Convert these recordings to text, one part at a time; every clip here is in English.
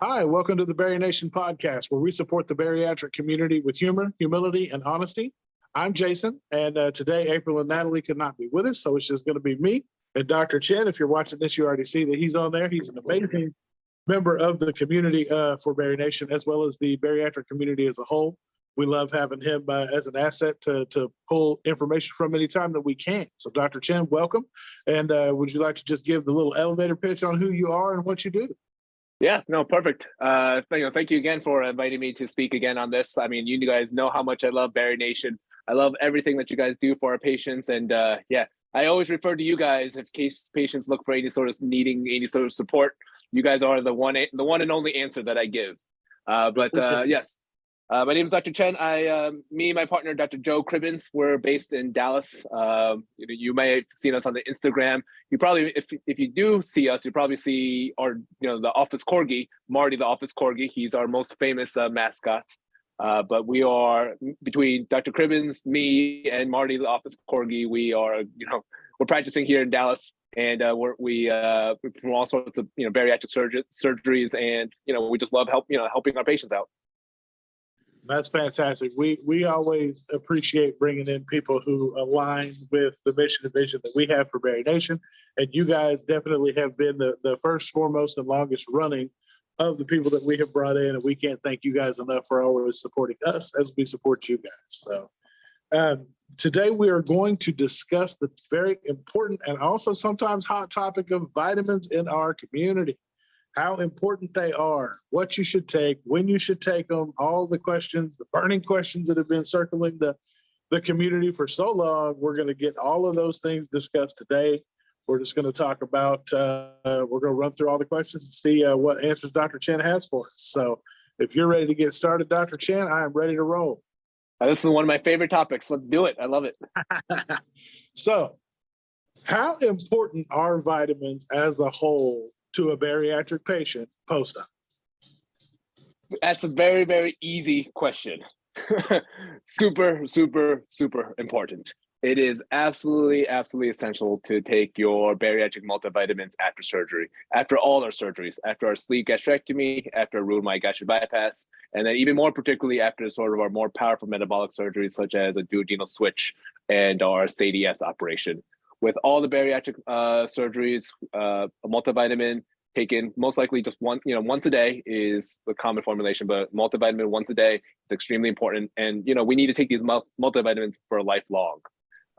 Hi, welcome to the BariNation podcast, where we support the bariatric community with humor, humility, and honesty. I'm Jason, and today April and Natalie could not be with us, so it's just going to be me and Dr. Chen. If you're watching this, you already see that he's on there. He's an amazing member of the community for BariNation, as well as the bariatric community as a whole. We love having him as an asset to pull information from anytime that we can. So, Dr. Chen, welcome. And would you like to just give the little elevator pitch on who you are and what you do? Yeah, no, perfect. Thank you again for inviting me to speak again on this. I mean, you guys know how much I love BariNation. I love everything that you guys do for our patients. And yeah, I always refer to you guys if case patients look for any sort of needing any sort of support. You guys are the one and only answer that I give. Yes. My name is Dr. Chen. Me and my partner, Dr. Joe Cribbins, we're based in Dallas. You may have seen us on the Instagram. You probably, if you do see us, you probably see the office corgi, Marty, the office corgi. He's our most famous mascot. But we are, between Dr. Cribbins, me, and Marty, the office corgi, we are, we're practicing here in Dallas, and we perform all sorts of bariatric surgeries, and we just love helping our patients out. That's fantastic. We always appreciate bringing in people who align with the mission and vision that we have for BariNation. And you guys definitely have been the first, foremost, and longest running of the people that we have brought in. And we can't thank you guys enough for always supporting us as we support you guys. So today we are going to discuss the very important and also sometimes hot topic of vitamins in our community. How important they are, what you should take, when you should take them, all the questions, the burning questions that have been circling the community for so long. We're going to get all of those things discussed today. We're just going to talk about, we're going to run through all the questions and see what answers Dr. Chen has for us. So if you're ready to get started, Dr. Chen, I am ready to roll. This is one of my favorite topics. Let's do it. I love it. So how important are vitamins as a whole to a bariatric patient post-op? That's a very, very easy question. Super, super, super important. It is absolutely, absolutely essential to take your bariatric multivitamins after surgery, after all our surgeries, after our sleeve gastrectomy, after a root gastric bypass, and then even more particularly after sort of our more powerful metabolic surgeries, such as a duodenal switch and our SADS operation. With all the bariatric surgeries, a multivitamin taken most likely just once a day is the common formulation, but multivitamin once a day is extremely important. And, we need to take these multivitamins for lifelong.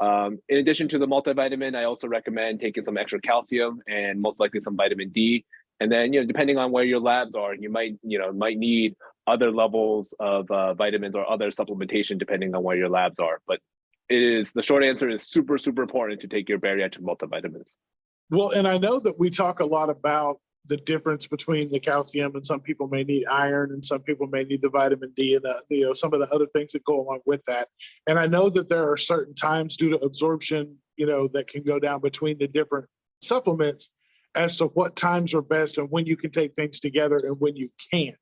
In addition to the multivitamin, I also recommend taking some extra calcium and most likely some vitamin D. And then, depending on where your labs are, you might need other levels of vitamins or other supplementation depending on where your labs are. But the short answer is super, super important to take your bariatric multivitamins. Well, and I know that we talk a lot about the difference between the calcium, and some people may need iron, and some people may need the vitamin D, and some of the other things that go along with that. And I know that there are certain times due to absorption, that can go down between the different supplements as to what times are best and when you can take things together and when you can't.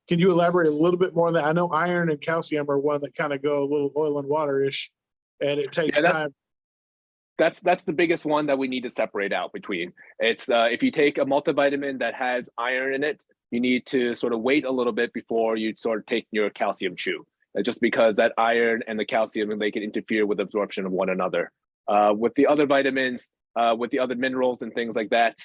Can you elaborate a little bit more on that? I know iron and calcium are one that kind of go a little oil and water-ish, and it takes time. That's the biggest one that we need to separate out between. It's if you take a multivitamin that has iron in it, you need to sort of wait a little bit before you sort of take your calcium chew. Just because that iron and the calcium, they can interfere with absorption of one another. With the other vitamins, with the other minerals and things like that,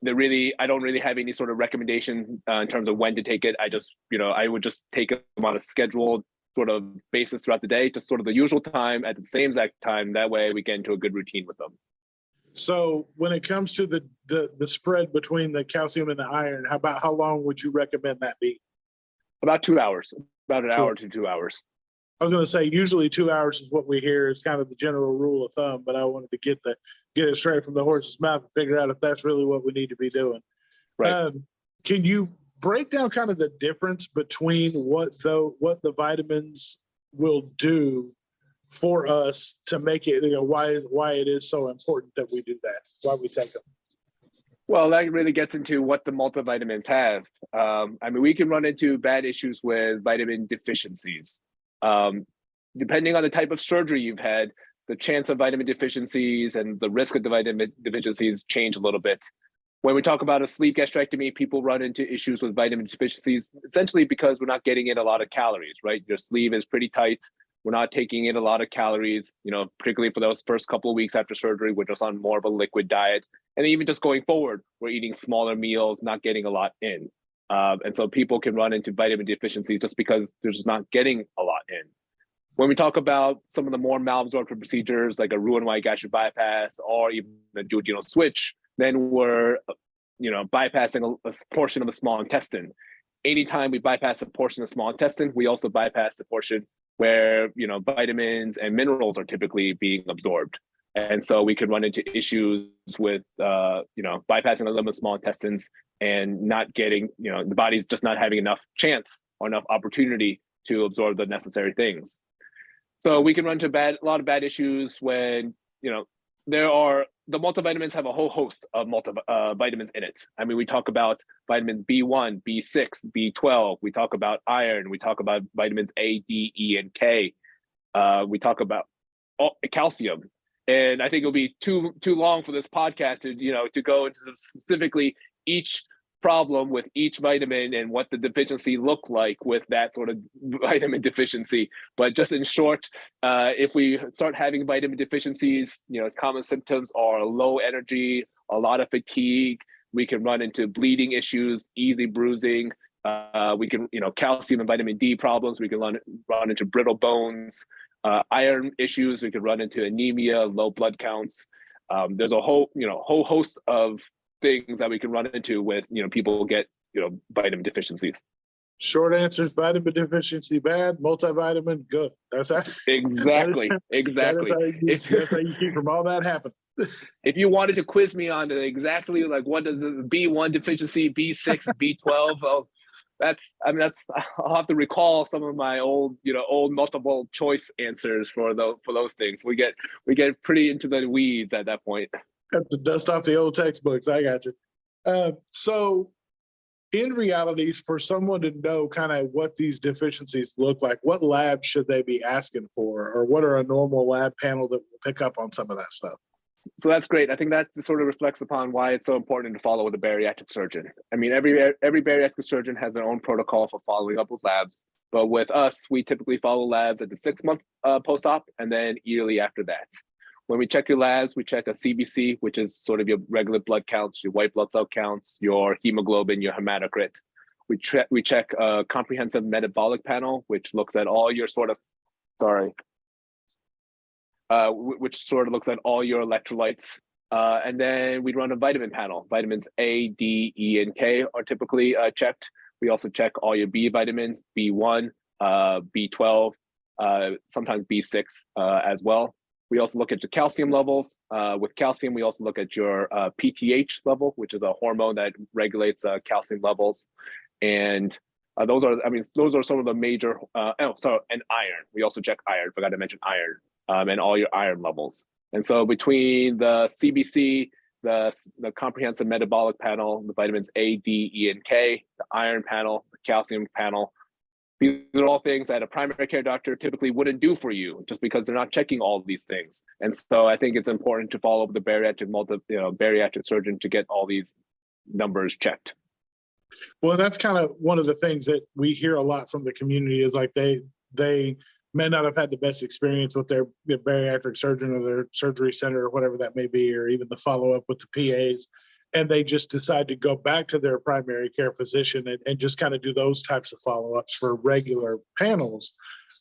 I don't really have any sort of recommendation in terms of when to take it. I would just take them on a scheduled sort of basis throughout the day, just sort of the usual time at the same exact time. That way we get into a good routine with them. So when it comes to the spread between the calcium and the iron, how long would you recommend that be? About 2 hours, about an hour to 2 hours. I was going to say usually 2 hours is what we hear is kind of the general rule of thumb, but I wanted to get it straight from the horse's mouth and figure out if that's really what we need to be doing. Right. Can you break down kind of the difference between what the vitamins will do for us to make it, why it is so important that we do that, why we take them? Well, that really gets into what the multivitamins have. We can run into bad issues with vitamin deficiencies. Depending on the type of surgery you've had, the chance of vitamin deficiencies and the risk of the vitamin deficiencies change a little bit. When we talk about a sleeve gastrectomy, people run into issues with vitamin deficiencies, essentially because we're not getting in a lot of calories, right? Your sleeve is pretty tight. We're not taking in a lot of calories, particularly for those first couple of weeks after surgery. We're just on more of a liquid diet. And even just going forward, we're eating smaller meals, not getting a lot in. And so people can run into vitamin deficiency just because they're just not getting a lot in. When we talk about some of the more malabsorptive procedures, like a Roux-en-Y gastric bypass or even a duodenal switch, then we're, bypassing a portion of the small intestine. Anytime we bypass a portion of the small intestine, we also bypass the portion where, vitamins and minerals are typically being absorbed. And so we can run into issues with, bypassing the limb of small intestines and not getting, the body's just not having enough chance or enough opportunity to absorb the necessary things. So we can run into a lot of bad issues when, the multivitamins have a whole host of vitamins in it. I mean, we talk about vitamins B1, B6, B12. We talk about iron. We talk about vitamins A, D, E, and K. We talk about calcium. And I think it'll be too long for this podcast to go into specifically each problem with each vitamin and what the deficiency look like with that sort of vitamin deficiency. But just in short, if we start having vitamin deficiencies, common symptoms are low energy, a lot of fatigue. We can run into bleeding issues, easy bruising. We can, calcium and vitamin D problems. We can run into brittle bones, iron issues. We can run into anemia, low blood counts. There's a whole host of things that we can run into with, people get, vitamin deficiencies. Short answer is vitamin deficiency bad, multivitamin good. That's how, exactly. That's how you keep from all that happening. If you wanted to quiz me on exactly like what does the B1 deficiency, B6, B12, I'll have to recall some of my old multiple choice answers for those things. We get pretty into the weeds at that point. Have to dust off the old textbooks. I got you. So in reality, for someone to know kind of what these deficiencies look like, what labs should they be asking for, or what are a normal lab panel that will pick up on some of that stuff? So that's great. I think that sort of reflects upon why it's so important to follow with a bariatric surgeon. I mean, every bariatric surgeon has their own protocol for following up with labs. But with us, we typically follow labs at the 6-month post-op and then yearly after that. When we check your labs, we check a CBC, which is sort of your regular blood counts, your white blood cell counts, your hemoglobin, your hematocrit. We check a comprehensive metabolic panel, which looks at all your which sort of looks at all your electrolytes. And then we run a vitamin panel. Vitamins A, D, E, and K are typically checked. We also check all your B vitamins, B1, B12, sometimes B6 as well. We also look at your calcium levels. With calcium, we also look at your PTH level, which is a hormone that regulates calcium levels. And those are some of the major, and iron. We also check iron, forgot to mention iron, and all your iron levels. And so between the CBC, the comprehensive metabolic panel, the vitamins A, D, E, and K, the iron panel, the calcium panel, these are all things that a primary care doctor typically wouldn't do for you just because they're not checking all of these things. And so I think it's important to follow up with the bariatric surgeon to get all these numbers checked. Well, that's kind of one of the things that we hear a lot from the community is like they may not have had the best experience with their bariatric surgeon or their surgery center or whatever that may be, or even the follow-up with the PAs. And they just decide to go back to their primary care physician and just kind of do those types of follow-ups for regular panels.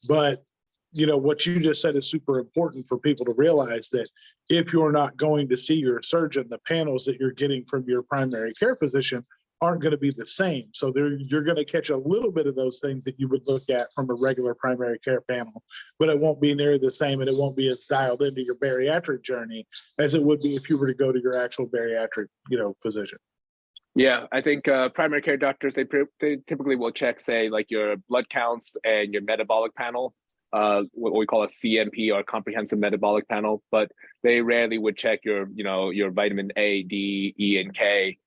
But, what you just said is super important for people to realize that if you're not going to see your surgeon, the panels that you're getting from your primary care physician aren't going to be the same. So you're going to catch a little bit of those things that you would look at from a regular primary care panel, but it won't be near the same and it won't be as dialed into your bariatric journey as it would be if you were to go to your actual bariatric, physician. Yeah, I think primary care doctors, they typically will check, say, like your blood counts and your metabolic panel, what we call a CMP or comprehensive metabolic panel, but they rarely would check your vitamin A, D, E, and K.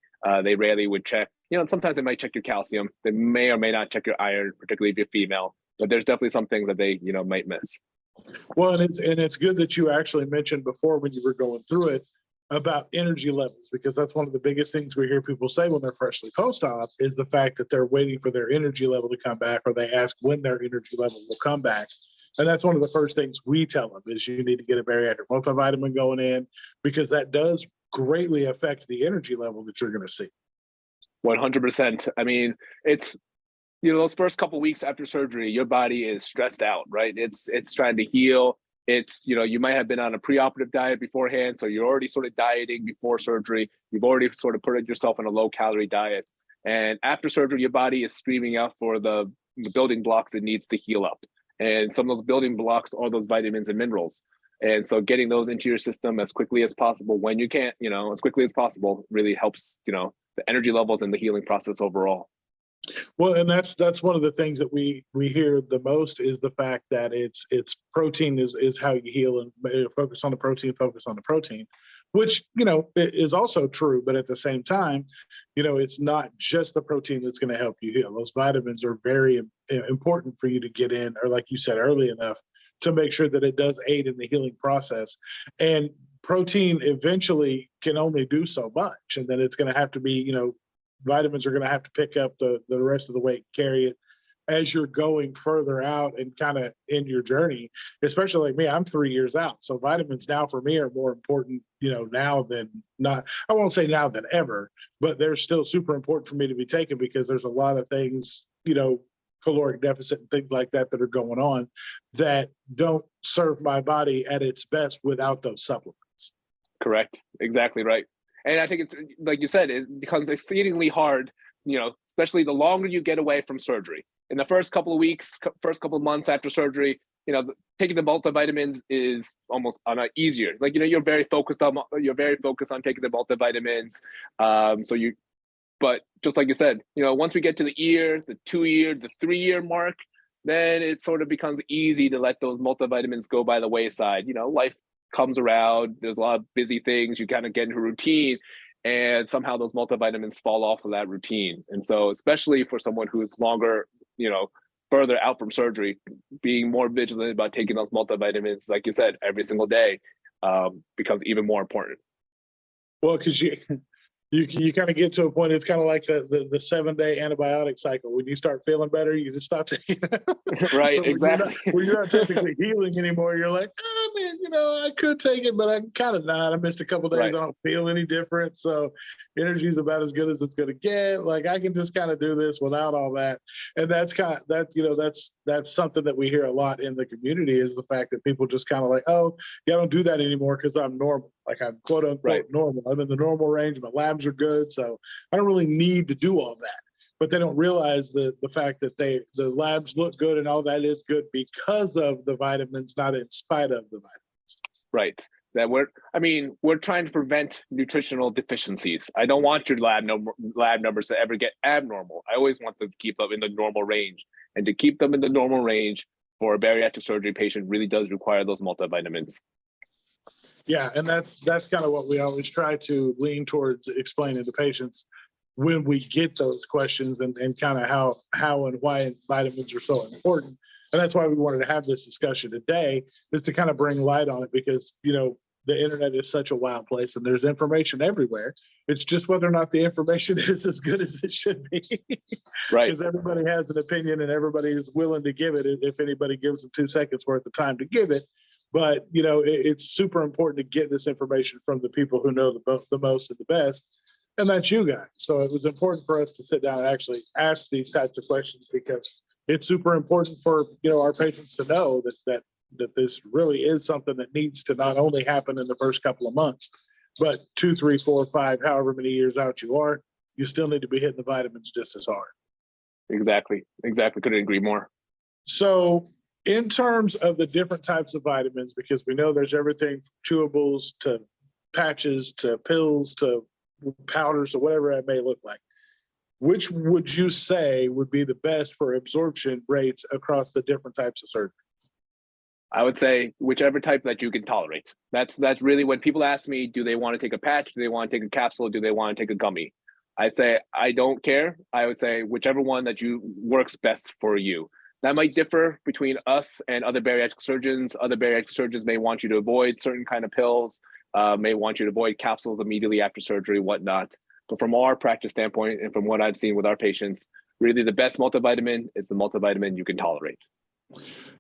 They rarely would check, sometimes they might check your calcium. They may or may not check your iron, particularly if you're female, but there's definitely some things that they, might miss. Well, and it's good that you actually mentioned before when you were going through it, about energy levels, because that's one of the biggest things we hear people say when they're freshly post-op is the fact that they're waiting for their energy level to come back, or they ask when their energy level will come back. And that's one of the first things we tell them is you need to get a bariatric multivitamin going in, because that does greatly affect the energy level that you're going to see. 100%. I mean, it's, those first couple of weeks after surgery, your body is stressed out, right? It's trying to heal. It's, you might have been on a preoperative diet beforehand, so you're already sort of dieting before surgery. You've already sort of put yourself on a low calorie diet. And after surgery, your body is screaming out for the building blocks it needs to heal up. And some of those building blocks are those vitamins and minerals. And so getting those into your system as quickly as possible when you can, as quickly as possible really helps, the energy levels and the healing process overall. Well, and that's one of the things that we hear the most is the fact that it's protein is how you heal, and focus on the protein, which, is also true. But at the same time, it's not just the protein that's going to help you heal. Those vitamins are very important for you to get in, or like you said, early enough to make sure that it does aid in the healing process. And protein eventually can only do so much. And then it's going to have to be, vitamins are going to have to pick up the rest of the weight, carry it as you're going further out and kind of in your journey. Especially like me, I'm 3 years out. So vitamins now for me are more important, now than not. I won't say now than ever, but they're still super important for me to be taken, because there's a lot of things, caloric deficit and things like that are going on that don't serve my body at its best without those supplements. Correct. Exactly right. And I think it's, like you said, it becomes exceedingly hard, especially the longer you get away from surgery. In the first couple of weeks, first couple of months after surgery, taking the multivitamins is almost easier. Like, you're very focused on taking the multivitamins. But just like you said, once we get to the year, the 2 year, the 3 year mark, then it sort of becomes easy to let those multivitamins go by the wayside. Life comes around, there's a lot of busy things, you kind of get into routine, and somehow those multivitamins fall off of that routine. And so, especially for someone who's longer, further out from surgery, being more vigilant about taking those multivitamins, like you said, every single day, becomes even more important. Well, because you kind of get to a point, it's kind of like the 7-day antibiotic cycle. When you start feeling better, you just stop taking it. Right, So exactly. when you're not technically healing anymore, you're like, oh man, I could take it, but I'm kind of not. I missed a couple days. Right. I don't feel any different. So energy is about as good as it's going to get. Like, I can just kind of do this without all that. And that's kind of that's something that we hear a lot in the community, is the fact that people just kind of like, oh yeah, I don't do that anymore because I'm normal. Like, I'm quote unquote normal. I'm in the normal range. My labs are good. So I don't really need to do all that. But they don't realize the fact that the labs look good and all that is good because of the vitamins, not in spite of the vitamins. Right. That we're trying to prevent nutritional deficiencies. I don't want your lab numbers to ever get abnormal. I always want them to keep them in the normal range. And to keep them in the normal range for a bariatric surgery patient really does require those multivitamins. Yeah, and that's kind of what we always try to lean towards explaining to patients when we get those questions, and kind of how and why vitamins are so important. And that's why we wanted to have this discussion today, is to kind of bring light on it, because, the internet is such a wild place and there's information everywhere. It's just whether or not the information is as good as it should be. Right. Because everybody has an opinion and everybody is willing to give it if anybody gives them 2 seconds worth of time to give it. But, it's super important to get this information from the people who know the most and the best. And that's you guys. So it was important for us to sit down and actually ask these types of questions, because it's super important for, our patients to know that this really is something that needs to not only happen in the first couple of months, but 2, 3, 4, 5, however many years out you are, you still need to be hitting the vitamins just as hard. Exactly. Couldn't agree more. So in terms of the different types of vitamins, because we know there's everything from chewables to patches to pills to powders or whatever it may look like, which would you say would be the best for absorption rates across the different types of surgery? I would say whichever type that you can tolerate. That's really when people ask me, do they want to take a patch? Do they want to take a capsule? Do they want to take a gummy? I'd say, I don't care. I would say whichever one that works best for you. That might differ between us and other bariatric surgeons. Other bariatric surgeons may want you to avoid certain kind of pills. may want you to avoid capsules immediately after surgery, whatnot. But from our practice standpoint and from what I've seen with our patients, really the best multivitamin is the multivitamin you can tolerate.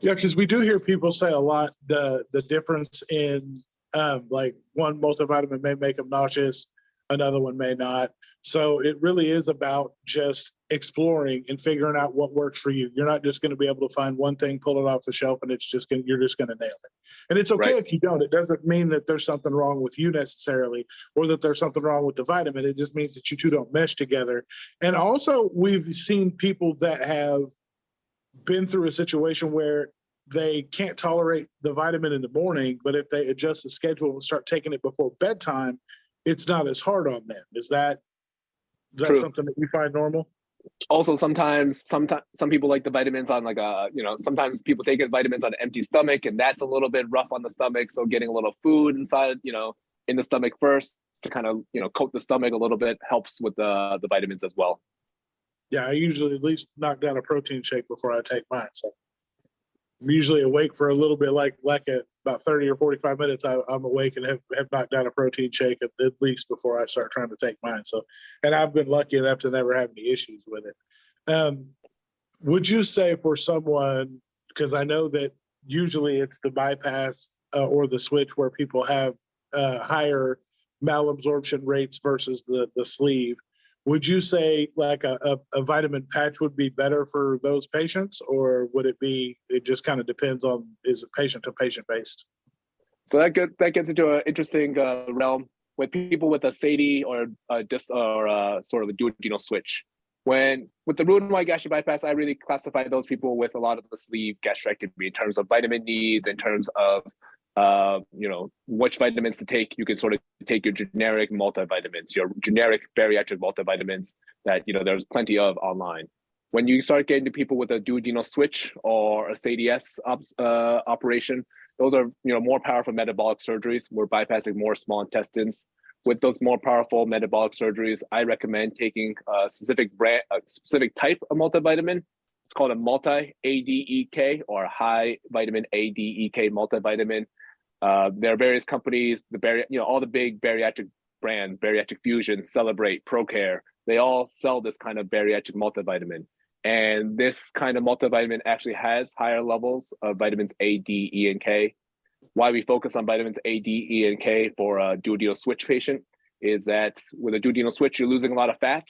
Yeah, because we do hear people say a lot the difference in like one multivitamin may make them nauseous, another one may not. So it really is about just exploring and figuring out what works for you. You're not just going to be able to find one thing, pull it off the shelf, and you're just going to nail it. And it's okay if you don't. It doesn't mean that there's something wrong with you necessarily, or that there's something wrong with the vitamin. It just means that you two don't mesh together. And also, we've seen people that have been through a situation where they can't tolerate the vitamin in the morning, but if they adjust the schedule and start taking it before bedtime, it's not as hard on them. Is that something that you find normal? Also, sometimes some people like the vitamins on like sometimes people take vitamins on an empty stomach, and that's a little bit rough on the stomach. So getting a little food inside, in the stomach first to kind of, coat the stomach a little bit helps with the vitamins as well. Yeah, I usually at least knock down a protein shake before I take mine. So I'm usually awake for a little bit, like at about 30 or 45 minutes, I'm awake and have knocked down a protein shake at least before I start trying to take mine. So, and I've been lucky enough to never have any issues with it. Would you say for someone, because I know that usually it's the bypass or the switch where people have higher malabsorption rates versus the sleeve, would you say like a vitamin patch would be better for those patients, or would it just kind of depends on, is it patient to patient based? So that gets into an interesting realm with people with a SADI or sort of a duodenal switch. With the Roux-en-Y gastric bypass, I really classify those people with a lot of the sleeve gastrectomy in terms of vitamin needs, in terms of which vitamins to take. You can sort of take your generic multivitamins, your generic bariatric multivitamins that there's plenty of online. When you start getting to people with a duodenal switch or a SADS operation, those are more powerful metabolic surgeries. We're bypassing more small intestines. With those more powerful metabolic surgeries, I recommend taking a specific type of multivitamin. It's called a multi-ADEK or high vitamin ADEK multivitamin. There are various companies, all the big bariatric brands, Bariatric Fusion, Celebrate, ProCare, they all sell this kind of bariatric multivitamin. And this kind of multivitamin actually has higher levels of vitamins A, D, E, and K. Why we focus on vitamins A, D, E, and K for a duodenal switch patient is that with a duodenal switch, you're losing a lot of fat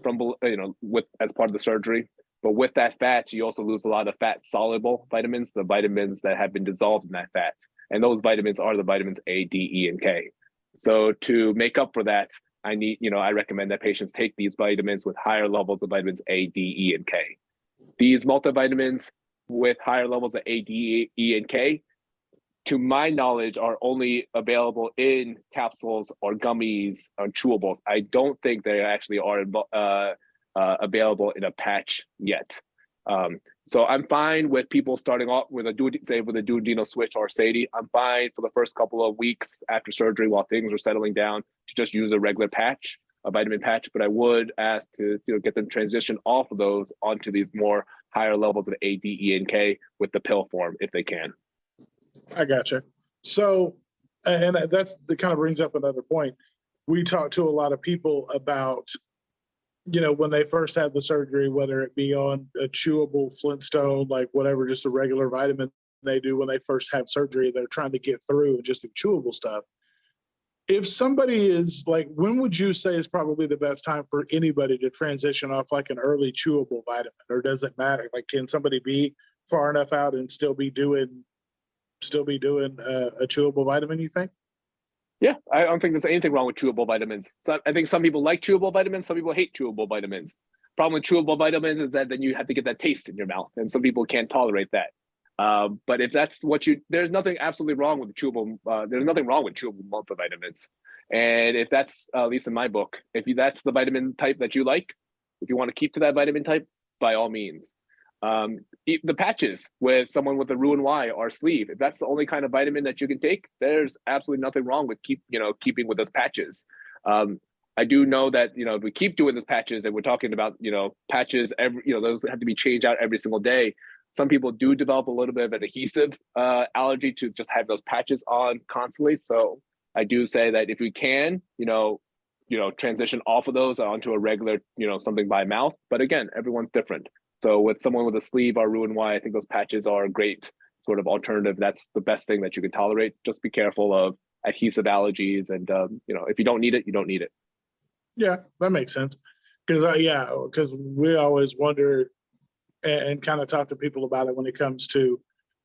as part of the surgery. But with that fat, you also lose a lot of fat-soluble vitamins, the vitamins that have been dissolved in that fat. And those vitamins are the vitamins A, D, E, and K. So to make up for that, I recommend that patients take these vitamins with higher levels of vitamins A, D, E, and K. These multivitamins with higher levels of A, D, E, and K, to my knowledge, are only available in capsules or gummies or chewables. I don't think they actually are available in a patch yet. So I'm fine with people starting off with a duodenal switch or SADI. I'm fine for the first couple of weeks after surgery while things are settling down to just use a regular patch, a vitamin patch. But I would ask to get them transition off of those onto these more higher levels of A, D, E, and K with the pill form if they can. I gotcha. So, and that kind of brings up another point. We talk to a lot of people about, when they first have the surgery, whether it be on a chewable Flintstone, like whatever, just a regular vitamin they do when they first have surgery, they're trying to get through and just do chewable stuff. If somebody is like, when would you say is probably the best time for anybody to transition off like an early chewable vitamin, or does it matter? Like, can somebody be far enough out and still be doing a chewable vitamin, you think? Yeah, I don't think there's anything wrong with chewable vitamins. So I think some people like chewable vitamins, some people hate chewable vitamins. Problem with chewable vitamins is that then you have to get that taste in your mouth, and some people can't tolerate that. But if that's there's nothing absolutely wrong with chewable. There's nothing wrong with chewable multivitamins, and if that's at least in my book, that's the vitamin type that you like, if you want to keep to that vitamin type, by all means. The patches with someone with a Roux-en-Y or sleeve, if that's the only kind of vitamin that you can take, there's absolutely nothing wrong with keeping with those patches. I do know that if we keep doing those patches, and we're talking about patches those have to be changed out every single day. Some people do develop a little bit of an adhesive allergy to just have those patches on constantly. So I do say that if we can, transition off of those onto a regular, something by mouth. But again, everyone's different. So with someone with a sleeve or Roux-en-Y, I think those patches are a great sort of alternative. That's the best thing that you can tolerate. Just be careful of adhesive allergies, and if you don't need it, you don't need it. Yeah, that makes sense. Because we always wonder and kind of talk to people about it when it comes to,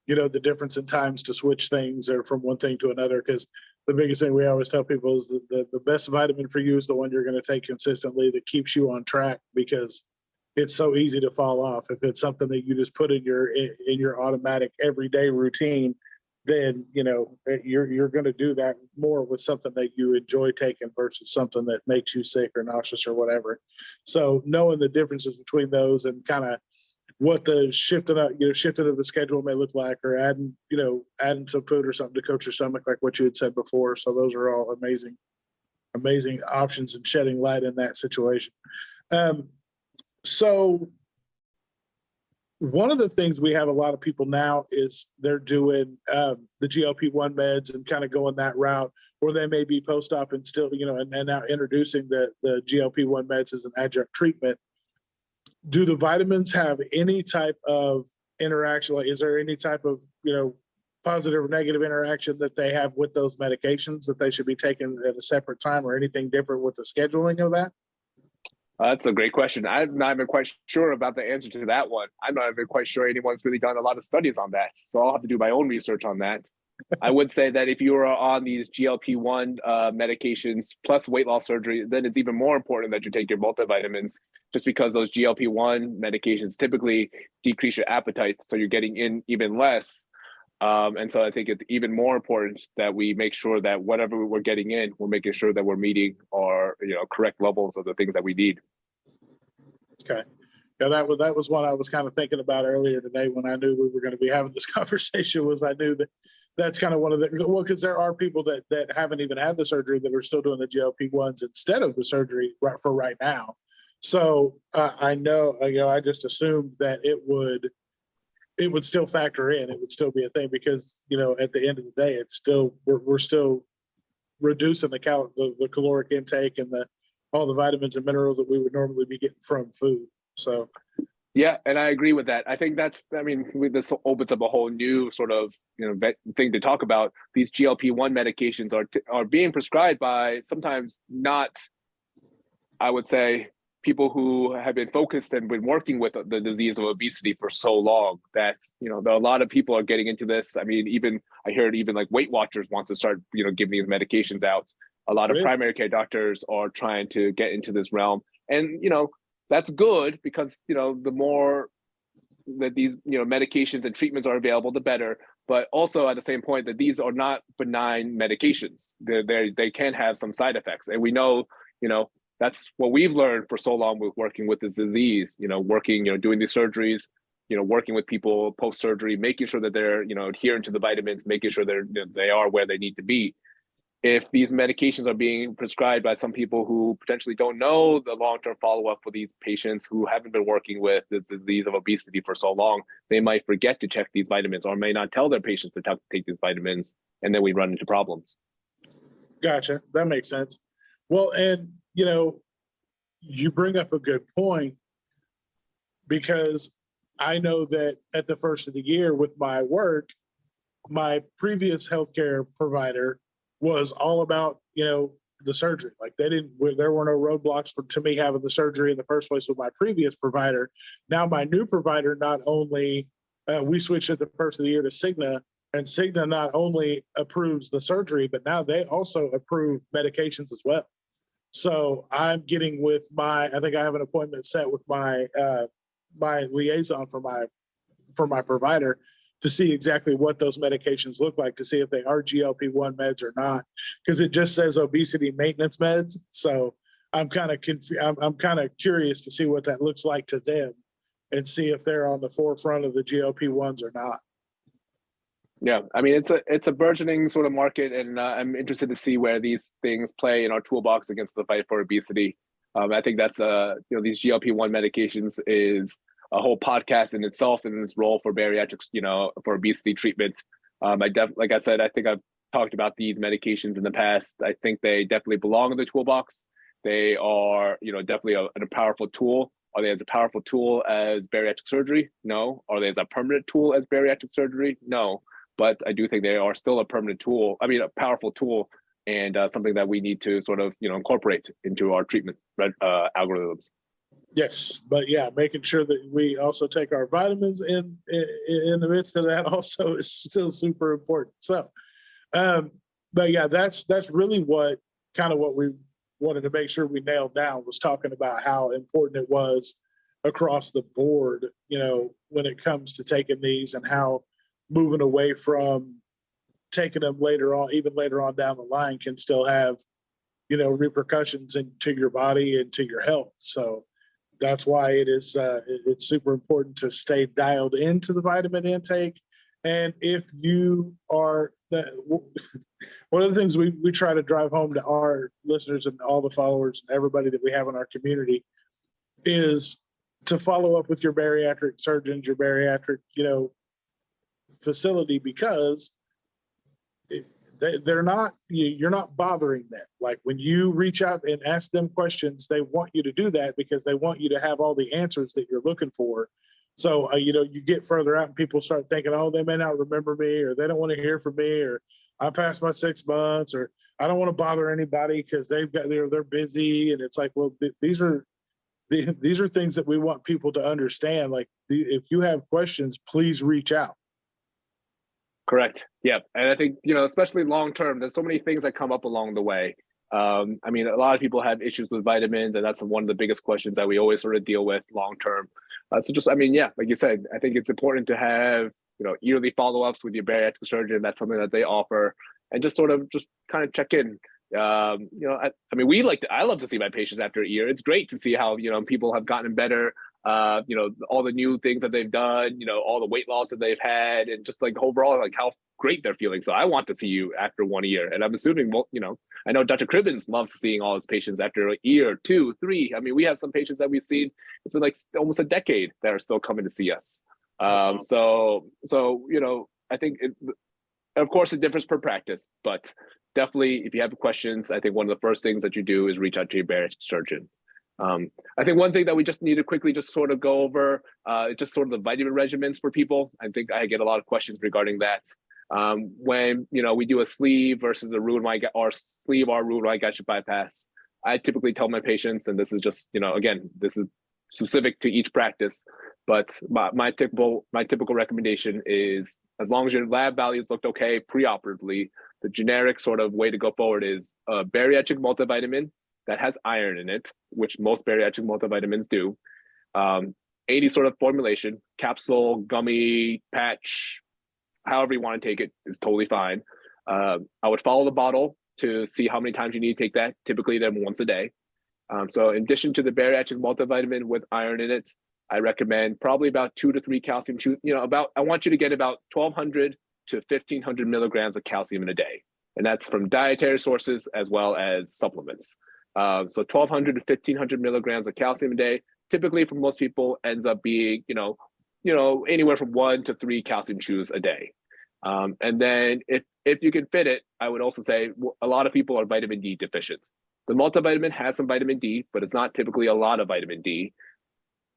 the difference in times to switch things or from one thing to another. Because the biggest thing we always tell people is the best vitamin for you is the one you're going to take consistently that keeps you on track, because it's so easy to fall off. If it's something that you just put in your automatic everyday routine, then you're going to do that more with something that you enjoy taking versus something that makes you sick or nauseous or whatever. So knowing the differences between those and kind of what the shifting of the schedule may look like, or adding some food or something to coat your stomach, like what you had said before. So those are all amazing options and shedding light in that situation. So one of the things we have a lot of people now is they're doing the GLP-1 meds and kind of going that route, or they may be post-op and still, and now introducing the GLP-1 meds as an adjunct treatment. Do the vitamins have any type of interaction? Like, is there any type of, positive or negative interaction that they have with those medications that they should be taking at a separate time, or anything different with the scheduling of that? That's a great question. I'm not even quite sure about the answer to that one. I'm not even quite sure anyone's really done a lot of studies on that. So I'll have to do my own research on that. I would say that if you are on these GLP-1 medications plus weight loss surgery, then it's even more important that you take your multivitamins, just because those GLP-1 medications typically decrease your appetite. So you're getting in even less. And so I think it's even more important that we make sure that whatever we're getting in, we're making sure that we're meeting our correct levels of the things that we need. Okay. Yeah, that was what I was kind of thinking about earlier today when I knew we were going to be having this conversation. Was I knew that's kind of one of the, because there are people that haven't even had the surgery that are still doing the GLP-1s instead of the surgery right now. So I know, I just assumed that it would still factor in. It would still be a thing because, at the end of the day, it's still, we're still reducing the caloric intake and all the vitamins and minerals that we would normally be getting from food. So, yeah, and I agree with that. I think this opens up a whole new sort of thing to talk about. These GLP-1 medications are being prescribed by sometimes not, I would say, people who have been focused and been working with the disease of obesity for so long that a lot of people are getting into this. I mean, I heard even like Weight Watchers wants to start giving these medications out. A lot of primary care doctors are trying to get into this realm, and that's good because the more that these medications and treatments are available, the better. But also at the same point that these are not benign medications. They can have some side effects, and we know that's what we've learned for so long with working with this disease. Doing these surgeries, working with people post surgery, making sure that they're adherent to the vitamins, making sure they are where they need to be. If these medications are being prescribed by some people who potentially don't know the long-term follow-up for these patients who haven't been working with this disease of obesity for so long, they might forget to check these vitamins or may not tell their patients to take these vitamins, and then we run into problems. Gotcha. That makes sense. Well, and you bring up a good point, because I know that at the first of the year with my work, my previous healthcare provider was all about, the surgery. Like there were no roadblocks to me having the surgery in the first place with my previous provider. Now my new provider, not only, we switched at the first of the year to Cigna, and Cigna not only approves the surgery, but now they also approve medications as well. So I'm getting I think I have an appointment set with my liaison for my provider to see exactly what those medications look like, to see if they are GLP-1 meds or not, because it just says obesity maintenance meds. So I'm kind of I'm kind of curious to see what that looks like to them and see if they're on the forefront of the GLP-1s or not. Yeah, I mean, it's a burgeoning sort of market, and I'm interested to see where these things play in our toolbox against the fight for obesity. I think that's these GLP-1 medications is a whole podcast in itself, and its role for bariatrics, for obesity treatment. Like I said, I think I've talked about these medications in the past. I think they definitely belong in the toolbox. They are, definitely a powerful tool. Are they as a powerful tool as bariatric surgery? No. Are they as a permanent tool as bariatric surgery? No. But I do think they are still a permanent tool. I mean, a powerful tool, and something that we need to sort of, incorporate into our treatment algorithms. Yes, but yeah, making sure that we also take our vitamins in the midst of that also is still super important. So, but yeah, that's really what we wanted to make sure we nailed down, was talking about how important it was across the board, when it comes to taking these, and how moving away from taking them later on, even later on down the line, can still have, repercussions into your body and to your health. So that's why it's super important to stay dialed into the vitamin intake. And if you are one of the things we try to drive home to our listeners and all the followers and everybody that we have in our community is to follow up with your bariatric surgeons, your bariatric, facility, because you're not bothering them. Like, when you reach out and ask them questions, they want you to do that because they want you to have all the answers that you're looking for. So, you get further out and people start thinking, oh, they may not remember me, or they don't want to hear from me, or I passed my 6 months, or I don't want to bother anybody because they're busy. And it's like, well, these are things that we want people to understand. Like, if you have questions, please reach out. Correct. Yeah. And I think, especially long term, there's so many things that come up along the way. I mean, a lot of people have issues with vitamins, and that's one of the biggest questions that we always sort of deal with long term. So just, like you said, I think it's important to have, yearly follow-ups with your bariatric surgeon. That's something that they offer, and just kind of check in. I love to see my patients after a year. It's great to see how, people have gotten better. All the new things that they've done, all the weight loss that they've had, and just like overall, like how great they're feeling. So I want to see you after 1 year. And I'm assuming, I know Dr. Cribbins loves seeing all his patients after a year, 2, 3. I mean, we have some patients that we've seen, it's been like almost a decade, that are still coming to see us. Awesome. So, I think, of course, it differs per practice, but definitely if you have questions, I think one of the first things that you do is reach out to your bariatric surgeon. I think one thing that we just need to quickly just sort of go over, just sort of the vitamin regimens for people. I think I get a lot of questions regarding that. When, we do a sleeve versus a root or sleeve or root wide gastric bypass, I typically tell my patients, and this is just, again, this is specific to each practice, but my typical recommendation is, as long as your lab values looked okay preoperatively, the generic sort of way to go forward is a bariatric multivitamin that has iron in it, which most bariatric multivitamins do. 80 sort of formulation, capsule, gummy, patch, however you want to take it is totally fine. I would follow the bottle to see how many times you need to take that, typically then once a day. So in addition to the bariatric multivitamin with iron in it, I recommend probably about 2 to 3 calcium chews. I want you to get about 1,200 to 1,500 milligrams of calcium in a day. And that's from dietary sources as well as supplements. So 1,200 to 1,500 milligrams of calcium a day, typically for most people ends up being, anywhere from 1 to 3 calcium chews a day. And then if you can fit it, I would also say a lot of people are vitamin D deficient. The multivitamin has some vitamin D, but it's not typically a lot of vitamin D.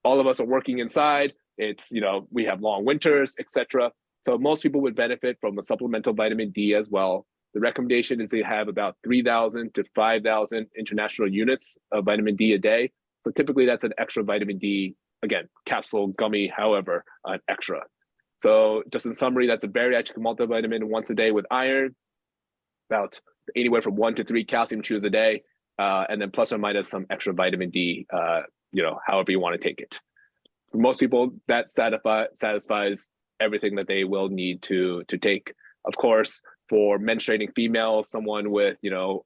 All of us are working inside. It's, we have long winters, etc. So most people would benefit from a supplemental vitamin D as well. The recommendation is they have about 3,000 to 5,000 international units of vitamin D a day. So typically that's an extra vitamin D, again, capsule, gummy, however, an extra. So just in summary, that's a bariatric multivitamin once a day with iron, about anywhere from 1 to 3 calcium chews a day, and then plus or minus some extra vitamin D, however you want to take it. For most people, that satisfies everything that they will need to take. Of course, for menstruating females, someone with,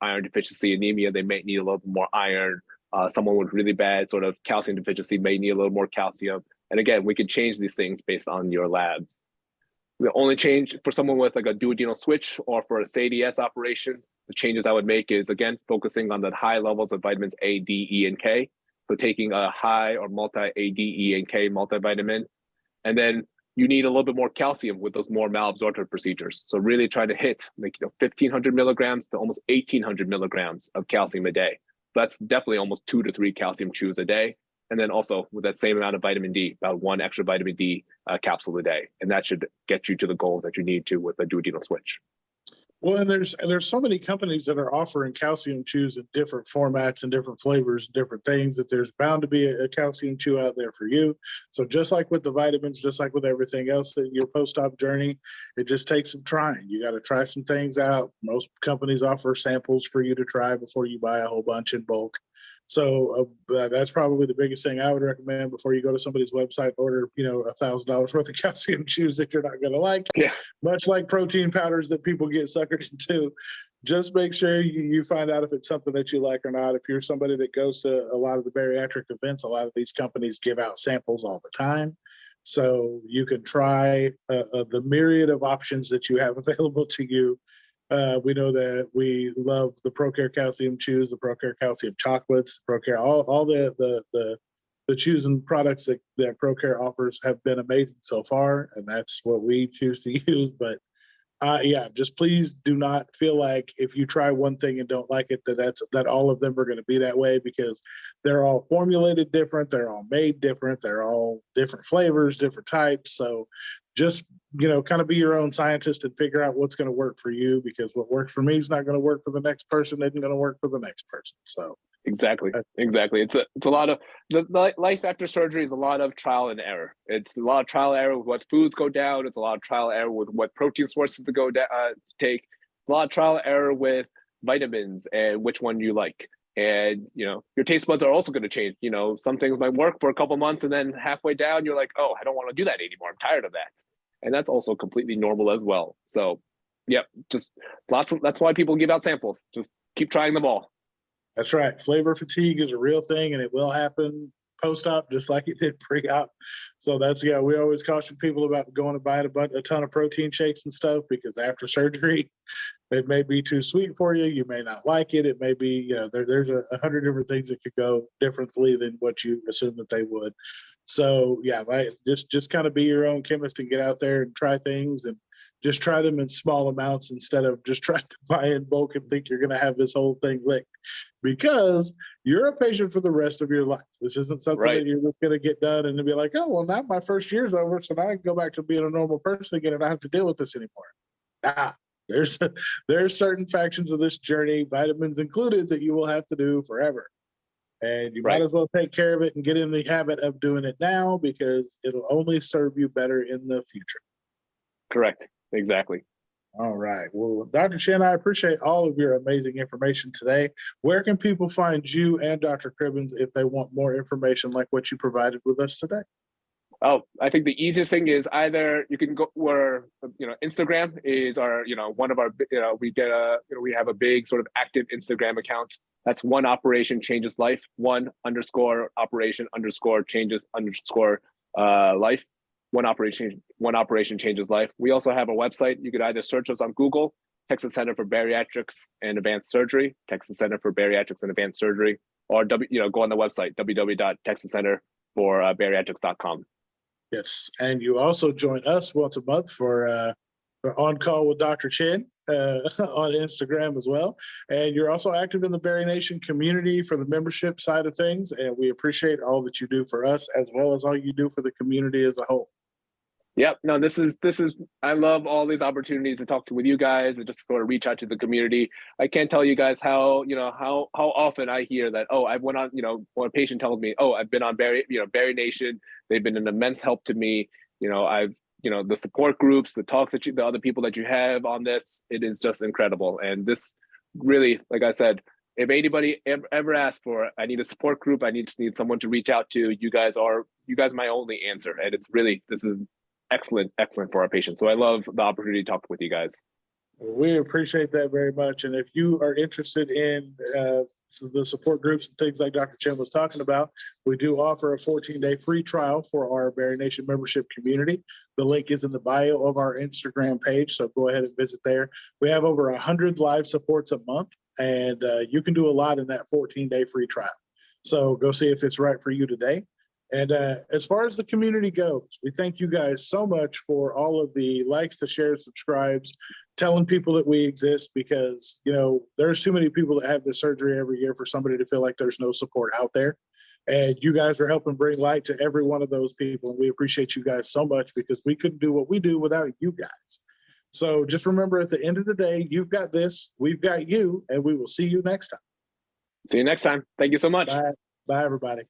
iron deficiency anemia, they may need a little more iron. Someone with really bad sort of calcium deficiency may need a little more calcium. And again, we can change these things based on your labs. The only change for someone with like a duodenal switch or for a SADS operation, the changes I would make is, again, focusing on the high levels of vitamins A, D, E, and K. So taking a high or multi A, D, E, and K multivitamin. And then you need a little bit more calcium with those more malabsorptive procedures. So really try to hit like 1,500 milligrams to almost 1,800 milligrams of calcium a day. So that's definitely almost 2 to 3 calcium chews a day. And then also with that same amount of vitamin D, about 1 extra vitamin D capsule a day. And that should get you to the goals that you need to with a duodenal switch. Well, and there's so many companies that are offering calcium chews in different formats and different flavors, and different things, that there's bound to be a calcium chew out there for you. So just like with the vitamins, just like with everything else in your post-op journey, it just takes some trying. You got to try some things out. Most companies offer samples for you to try before you buy a whole bunch in bulk. So that's probably the biggest thing I would recommend before you go to somebody's website, order, $1,000 worth of calcium chews that you're not going to like. Yeah. Much like protein powders that people get suckered into. Just make sure you find out if it's something that you like or not. If you're somebody that goes to a lot of the bariatric events, a lot of these companies give out samples all the time. So you can try the myriad of options that you have available to you. We know that we love the ProCare calcium chews, the ProCare calcium chocolates, ProCare, all the chews and products that ProCare offers have been amazing so far, and that's what we choose to use. But just please do not feel like if you try one thing and don't like it, that all of them are going to be that way, because they're all formulated different, they're all made different, they're all different flavors, different types. So just kind of be your own scientist and figure out what's going to work for you, because what works for me is not going to work for the next person, isn't going to work for the next person. So Exactly. It's a lot of the life after surgery is a lot of trial and error. It's a lot of trial and error with what foods go down. It's a lot of trial and error with what protein sources to go take. It's a lot of trial and error with vitamins and which one you like. And your taste buds are also going to change. Some things might work for a couple months, and then halfway down you're like, oh, I don't want to do that anymore. I'm tired of that. And that's also completely normal as well. So, just that's why people give out samples. Just keep trying them all. That's right. Flavor fatigue is a real thing, and it will happen post-op just like it did pre-op. So we always caution people about going and buying a ton of protein shakes and stuff, because after surgery, it may be too sweet for you. You may not like it. It may be, there's 100 different things that could go differently than what you assume that they would. So just kind of be your own chemist and get out there and try things, and just try them in small amounts instead of just trying to buy in bulk and think you're going to have this whole thing licked, because you're a patient for the rest of your life. This isn't something that you're just going to get done and be like, oh, well, now my first year's over, so now I can go back to being a normal person again and I don't have to deal with this anymore. There's certain factions of this journey, vitamins included, that you will have to do forever. And you might as well take care of it and get in the habit of doing it now, because it'll only serve you better in the future. Correct. Exactly. All right. Well, Dr. Chen, I appreciate all of your amazing information today. Where can people find you and Dr. Cribbins if they want more information like what you provided with us today? Oh, I think the easiest thing is either you can go where, Instagram is our, one of our, we have a big sort of active Instagram account. That's one operation changes life, _operation_changes_life. One operation changes life. We also have a website. You could either search us on Google, Texas Center for Bariatrics and Advanced Surgery, Texas Center for Bariatrics and Advanced Surgery, or go on the website, www.texascenterforbariatrics.com. Yes, and you also join us once a month for On Call with Dr. Chen on Instagram as well. And you're also active in the BariNation community for the membership side of things, and we appreciate all that you do for us as well as all you do for the community as a whole. Yep. No, this is, I love all these opportunities to talk with you guys and just sort of reach out to the community. I can't tell you guys how often I hear that, oh, I went on, when a patient tells me, oh, I've been on BariNation. They've been an immense help to me. The support groups, the talks the other people that you have on this, it is just incredible. And this really, like I said, if anybody ever asks for, I need a support group, I just need someone to reach out to, you guys are my only answer. And it's really, this is excellent for our patients. So I love the opportunity to talk with you guys. We appreciate that very much. And if you are interested in the support groups and things like Dr. Chen was talking about, we do offer a 14-day free trial for our BariNation membership community. The link is in the bio of our Instagram page, so go ahead and visit there. We have over 100 live supports a month, and you can do a lot in that 14-day free trial. So go see if it's right for you today. And as far as the community goes, we thank you guys so much for all of the likes, the shares, subscribes, telling people that we exist, because, you know, there's too many people that have this surgery every year for somebody to feel like there's no support out there. And you guys are helping bring light to every one of those people. And we appreciate you guys so much, because we couldn't do what we do without you guys. So just remember, at the end of the day, you've got this, we've got you, and we will see you next time. See you next time. Thank you so much. Bye. Bye, everybody.